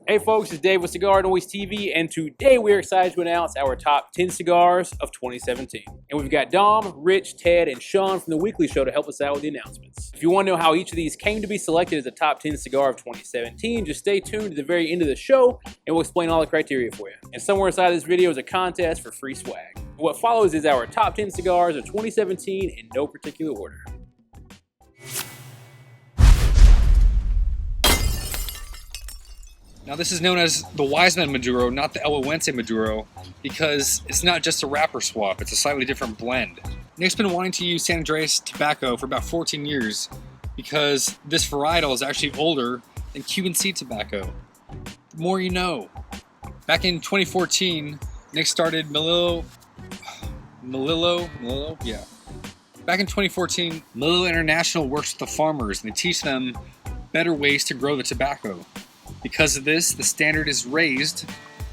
Hey folks, it's Dave with CigarNoise TV, and today we're excited to announce our top 10 cigars of 2017. And we've got Dom, Rich, Ted, and Sean from The Weekly Show to help us out with the announcements. If you want to know how each of these came to be selected as a top 10 cigar of 2017, just stay tuned to the very end of the show, and we'll explain all the criteria for you. And somewhere inside this video is a contest for free swag. What follows is our top 10 cigars of 2017 in no particular order. Now this is known as the Wiseman Maduro, not the El Huense Maduro, because it's not just a wrapper swap, it's a slightly different blend. Nick's been wanting to use San Andreas tobacco for about 14 years because this varietal is actually older than Cuban seed tobacco. The more you know. Back in 2014, Nick started Lil International works with the farmers and they teach them better ways to grow the tobacco. Because of this, the standard is raised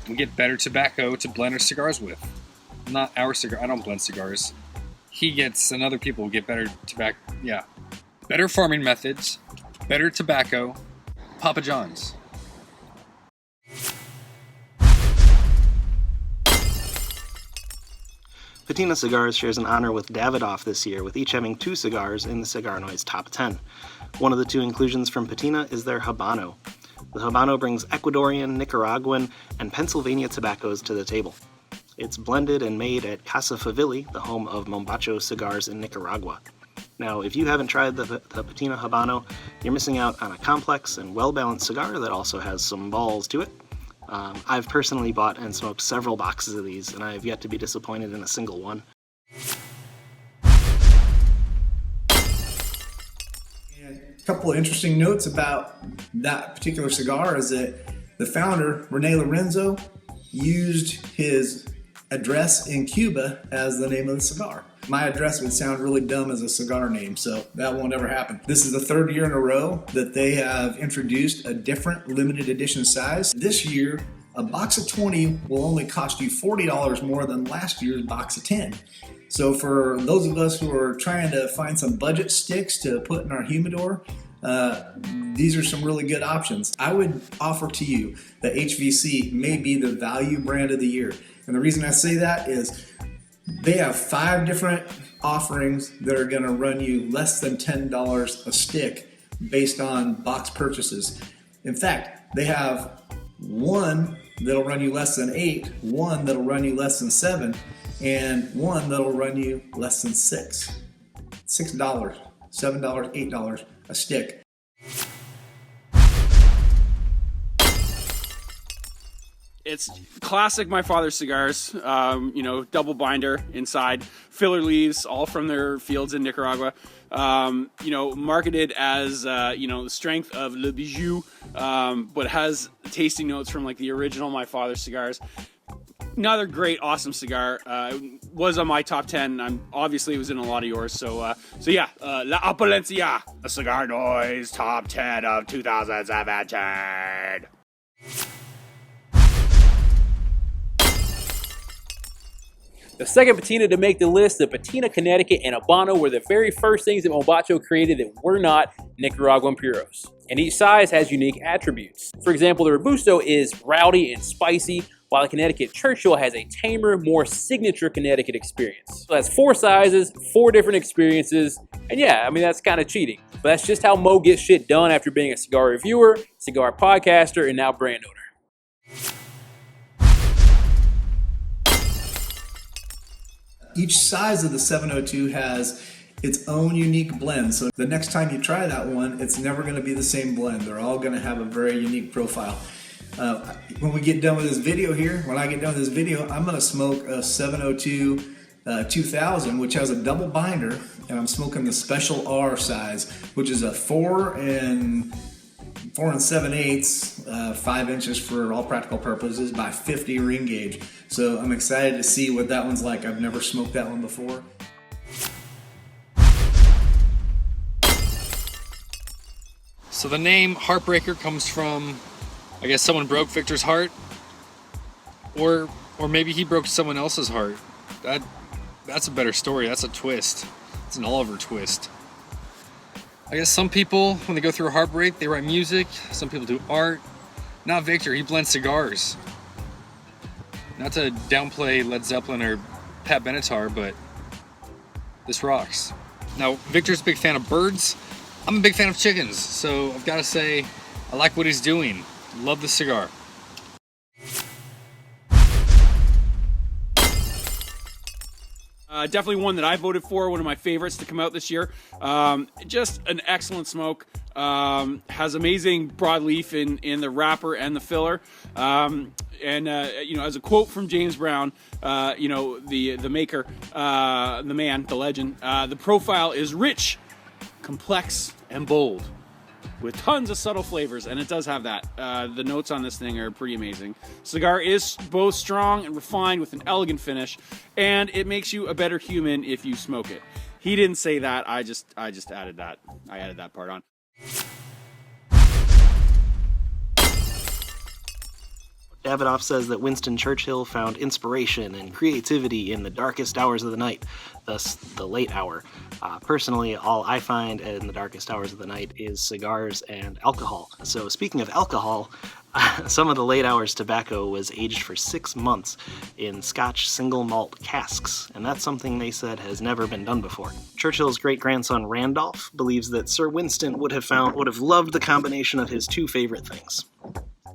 and we get better tobacco to blend our cigars with. Not our cigar, I don't blend cigars. He gets, and other people get better tobacco, yeah. Better farming methods, better tobacco, Papa John's. Patina Cigars shares an honor with Davidoff this year, with each having 2 cigars in the CigarNoise Top 10. One of the 2 inclusions from Patina is their Habano. The Habano brings Ecuadorian, Nicaraguan, and Pennsylvania tobaccos to the table. It's blended and made at Casa Favilli, the home of Mombacho Cigars in Nicaragua. Now, if you haven't tried the Patina Habano, you're missing out on a complex and well-balanced cigar that also has some balls to it. I've personally bought and smoked several boxes of these, and I have yet to be disappointed in a single one. A couple of interesting notes about that particular cigar is that the founder, Rene Lorenzo, used his address in Cuba as the name of the cigar. My address would sound really dumb as a cigar name, so that won't ever happen. This is the 3rd year in a row that they have introduced a different limited edition size. This year, a box of 20 will only cost you $40 more than last year's box of 10. So for those of us who are trying to find some budget sticks to put in our humidor, these are some really good options. I would offer to you that HVC may be the value brand of the year. And the reason I say that is they have 5 different offerings that are going to run you less than $10 a stick based on box purchases. In fact, they have one that'll run you less than 8, one that'll run you less than 7, and one that'll run you less than $6. $6, $7, $8 a stick. It's classic My Father Cigars, double binder inside, filler leaves, all from their fields in Nicaragua. Marketed as, the strength of Le Bijou, but has tasting notes from like the original My Father Cigars. Another great, awesome cigar. Was on my top 10. Obviously it was in a lot of yours. So yeah, La Opulencia, a CigarNoise top 10 of 2017. The second patina to make the list, the Patina Connecticut and Habano, were the very first things that Mombacho created that were not Nicaraguan puros. And each size has unique attributes. For example, the Robusto is rowdy and spicy, while the Connecticut Churchill has a tamer, more signature Connecticut experience. So that's 4 sizes, 4 different experiences, and yeah, I mean, that's kind of cheating. But that's just how Mo gets shit done after being a cigar reviewer, cigar podcaster, and now brand owner. Each size of the 702 has its own unique blend, so the next time you try that one, it's never going to be the same blend. They're all going to have a very unique profile. When we get done with this video here, when I get done with this video, I'm going to smoke a 702 2000, which has a double binder, and I'm smoking the Special R size, which is a 4 7/8, 5 inches for all practical purposes by 50 ring gauge. So I'm excited to see what that one's like. I've never smoked that one before. So the name Heartbreaker comes from, I guess, someone broke Victor's heart, or maybe he broke someone else's heart. That's a better story. That's a twist. It's an Oliver twist. I guess some people, when they go through a heartbreak, they write music. Some people do art. Not Victor, he blends cigars. Not to downplay Led Zeppelin or Pat Benatar, but this rocks. Now, Victor's a big fan of birds. I'm a big fan of chickens, so I've got to say, I like what he's doing. Love the cigar. Definitely one that I voted for, one of my favorites to come out this year. Just an excellent smoke. Has amazing broadleaf in the wrapper and the filler. As a quote from James Brown, the maker, the man, the legend, the profile is rich, complex, and bold, with tons of subtle flavors, and it does have that. The notes on this thing are pretty amazing. Cigar is both strong and refined with an elegant finish, and it makes you a better human if you smoke it. He didn't say that. I just added that. I added that part on. Davidoff says that Winston Churchill found inspiration and creativity in the darkest hours of the night, thus the late hour. Personally, all I find in the darkest hours of the night is cigars and alcohol. So speaking of alcohol, some of the late hours tobacco was aged for 6 months in Scotch single malt casks, and that's something they said has never been done before. Churchill's great-grandson Randolph believes that Sir Winston would have loved the combination of his two favorite things.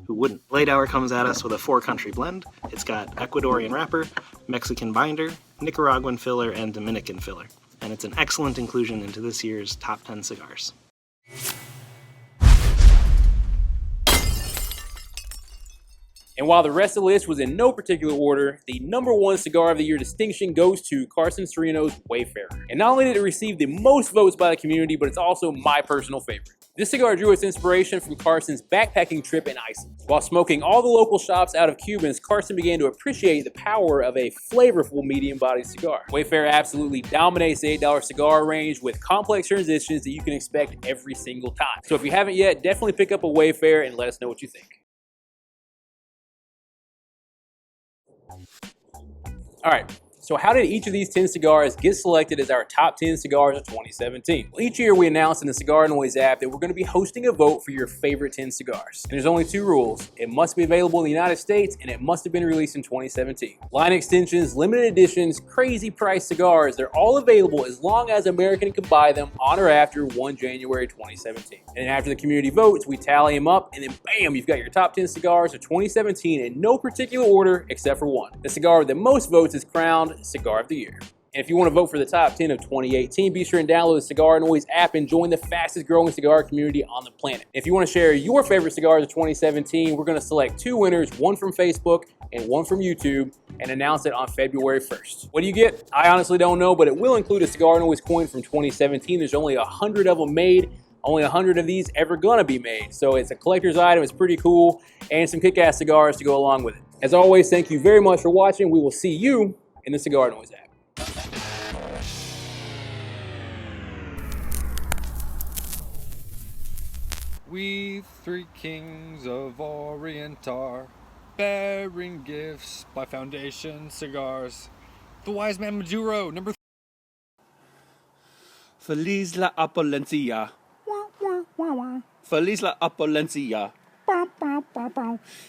Who wouldn't? Late Hour comes at us with a 4-country blend. It's got Ecuadorian wrapper, Mexican binder, Nicaraguan filler, and Dominican filler. And it's an excellent inclusion into this year's top 10 cigars. And while the rest of the list was in no particular order, the #1 Cigar of the Year distinction goes to Carson Serino's Wayfarer. And not only did it receive the most votes by the community, but it's also my personal favorite. This cigar drew its inspiration from Carson's backpacking trip in Iceland. While smoking all the local shops out of Cubans, Carson began to appreciate the power of a flavorful medium-bodied cigar. Wayfarer absolutely dominates the $8 cigar range with complex transitions that you can expect every single time. So if you haven't yet, definitely pick up a Wayfarer and let us know what you think. All right, so how did each of these 10 cigars get selected as our top 10 cigars of 2017? Well, each year we announce in the CigarNoise app that we're going to be hosting a vote for your favorite 10 cigars. And there's only 2 rules. It must be available in the United States and it must have been released in 2017. Line extensions, limited editions, crazy price cigars, they're all available as long as American can buy them on or after 1 January 2017. And after the community votes, we tally them up and then bam, you've got your top 10 cigars of 2017 in no particular order except for one. The cigar with the most votes is crowned Cigar of the Year. And if you want to vote for the top 10 of 2018, be sure and download the CigarNoise app and join the fastest growing cigar community on the planet. If you want to share your favorite cigars of 2017, we're going to select 2 winners, one from Facebook and one from YouTube, and announce it on February 1st. What do you get? I honestly don't know, but it will include a CigarNoise coin from 2017. There's only 100 of them made. Only 100 of these ever gonna be made. So it's a collector's item, it's pretty cool, and some kick-ass cigars to go along with it. As always, thank you very much for watching. We will see you in the CigarNoise app. We 3 kings of Orient are bearing gifts by Foundation Cigars. The Wise Man Maduro, number 3. Feliz la Opulencia. Feliz la Opulencia.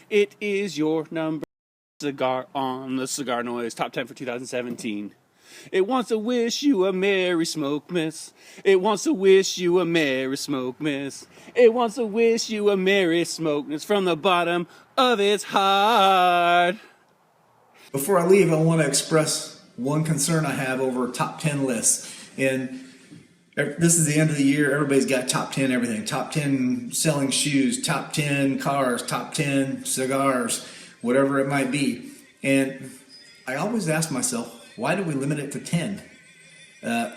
It is your number cigar on the CigarNoise Top 10 for 2017. It wants to wish you a merry smoke miss. It wants to wish you a merry smoke miss. It wants to wish you a merry smoke miss from the bottom of its heart. Before I leave, I want to express one concern I have over top 10 lists. And this is the end of the year. Everybody's got top 10 everything. Top 10 selling shoes, top 10 cars, top 10 cigars, whatever it might be. And I always ask myself, why do we limit it to 10?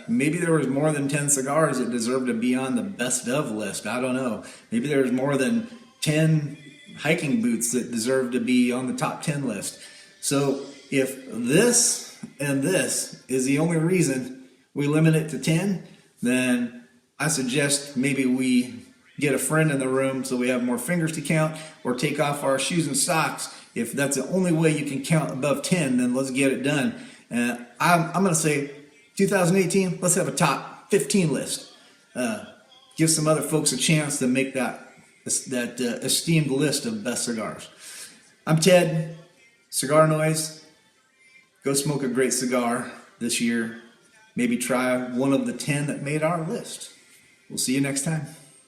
Maybe there was more than 10 cigars that deserve to be on the best of list. I don't know. Maybe there's more than 10 hiking boots that deserve to be on the top 10 list. So if this and this is the only reason we limit it to 10, then I suggest maybe we get a friend in the room so we have more fingers to count, or take off our shoes and socks. If that's the only way you can count above 10, then let's get it done. I'm going to say 2018, let's have a top 15 list. Give some other folks a chance to make that esteemed list of best cigars. I'm Ted, CigarNoise. Go smoke a great cigar this year. Maybe try one of the 10 that made our list. We'll see you next time.